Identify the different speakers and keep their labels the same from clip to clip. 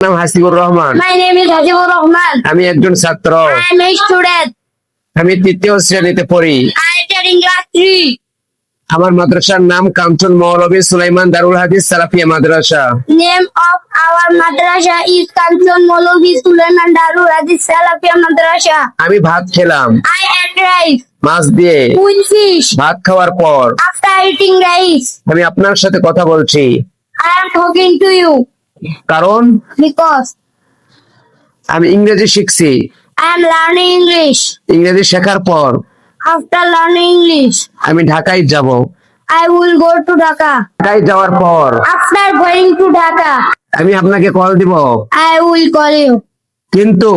Speaker 1: নাম Hasibur Rahman.
Speaker 2: My name is Hajibur Rahman.
Speaker 1: আমি একজন ছাত্র।
Speaker 2: I am a student.
Speaker 1: আমি 3য় শ্রেণীতে পড়ি।
Speaker 2: I study in class 3.
Speaker 1: আমার মাদ্রাসার নাম কাঞ্চন মৌলভী সুলাইমান দারুল হাদিস সালাফিয়া মাদ্রাসা।
Speaker 2: Name of our madrasa is Kanchan Maulvi Sulaiman Darul Hadith Salafia Madrasa.
Speaker 1: আমি ভাত খেলাম
Speaker 2: I ate rice
Speaker 1: মাছ দিয়ে।
Speaker 2: with fish.
Speaker 1: ভাত খাওয়ার পর
Speaker 2: After eating rice,
Speaker 1: আমি আপনার সাথে কথা বলছি,
Speaker 2: I am talking to you
Speaker 1: কারণ
Speaker 2: because
Speaker 1: আমি ইংরেজি শিখছি।
Speaker 2: I am learning English.
Speaker 1: ইংরেজি শেখার পর
Speaker 2: After learning English,
Speaker 1: আমি ঢাকায় যাব।
Speaker 2: I will go to Dhaka.
Speaker 1: ঢাকায় যাওয়ার পর
Speaker 2: After going to Dhaka,
Speaker 1: আমি আপনাকে কল দিব,
Speaker 2: I will call you.
Speaker 1: কিন্তু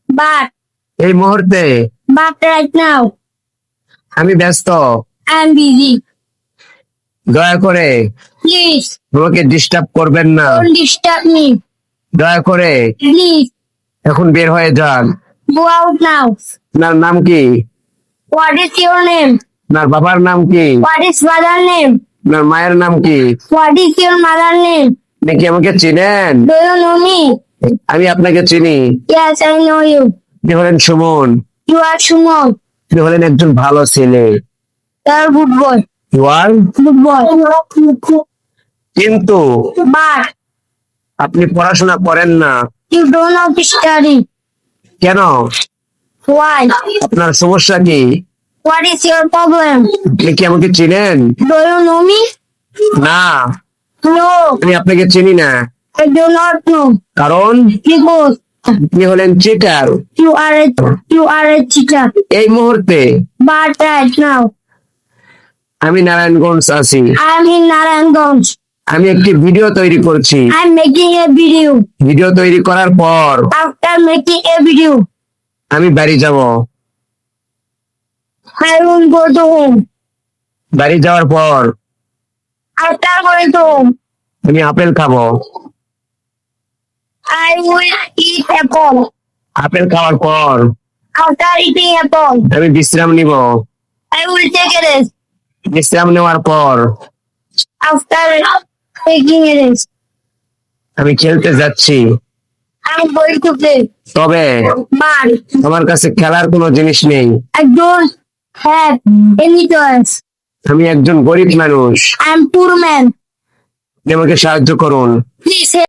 Speaker 2: But
Speaker 1: এই মুহূর্তে
Speaker 2: right now,
Speaker 1: আমি ব্যস্ত।
Speaker 2: I am busy.
Speaker 1: দয়া করে
Speaker 2: Please
Speaker 1: আমাকে ডিস্টার্ব করবেন না।
Speaker 2: don't disturb me.
Speaker 1: দয়া করে
Speaker 2: Please
Speaker 1: এখন বের হয়ে যান।
Speaker 2: go out now.
Speaker 1: আপনার নাম কি?
Speaker 2: What is your name?
Speaker 1: আপনার বাবার নাম কি?
Speaker 2: What is father name?
Speaker 1: আপনার মায়ের নাম কি?
Speaker 2: What is your mother name?
Speaker 1: আপনি কি আমাকে চিনেন?
Speaker 2: Do you know me?
Speaker 1: আমি আপনাকে চিনি।
Speaker 2: Yes, I know you.
Speaker 1: আপনি হলেন সুমন।
Speaker 2: You are Shumon.
Speaker 1: আপনি হলেন একজন ভালো ছেলে।
Speaker 2: You are good boy.
Speaker 1: You are?
Speaker 2: Good boy.
Speaker 1: কিন্তু
Speaker 2: But
Speaker 1: আপনি পড়াশোনা করেন না
Speaker 2: you don't know to study.
Speaker 1: কেন?
Speaker 2: Why?
Speaker 1: আপনার সমস্যা কি?
Speaker 2: What is your problem?
Speaker 1: আপনি কি আমাকে চিনেন?
Speaker 2: Do you know me?
Speaker 1: না,
Speaker 2: No,
Speaker 1: আমি আপনাকে চিনি না।
Speaker 2: I do not know.
Speaker 1: কারণ
Speaker 2: Because
Speaker 1: আপনি হলেন cheater.
Speaker 2: you are a cheater.
Speaker 1: এই মুহূর্তে
Speaker 2: But right now,
Speaker 1: আমি নারায়ণগঞ্জ আছি।
Speaker 2: I am in Narayanganj.
Speaker 1: আমি একটি ভিডিও তৈরি করছি।
Speaker 2: I am making a video.
Speaker 1: Video তৈরি করার পর
Speaker 2: After making a video,
Speaker 1: আমি বাড়ি যাব।
Speaker 2: I will go to home.
Speaker 1: বাড়ি যাওয়ার পর
Speaker 2: After going to home,
Speaker 1: আমি আপেল খাবো।
Speaker 2: I will eat apple.
Speaker 1: Apple খাওয়ার পর
Speaker 2: After eating apple,
Speaker 1: আমি বিশ্রাম নিব।
Speaker 2: I will take a rest.
Speaker 1: বিশ্রাম নেওয়ার পর
Speaker 2: After taking a rest,
Speaker 1: আমি খেলতে যাচ্ছি।
Speaker 2: I am going to play.
Speaker 1: তবে
Speaker 2: But
Speaker 1: আমার কাছে খেলার কোনো জিনিস নেই।
Speaker 2: I don't have any choice.
Speaker 1: আমি একজন গরিব মানুষ।
Speaker 2: I am poor man.
Speaker 1: আপনি আমাকে সাহায্য করুন।
Speaker 2: Please help.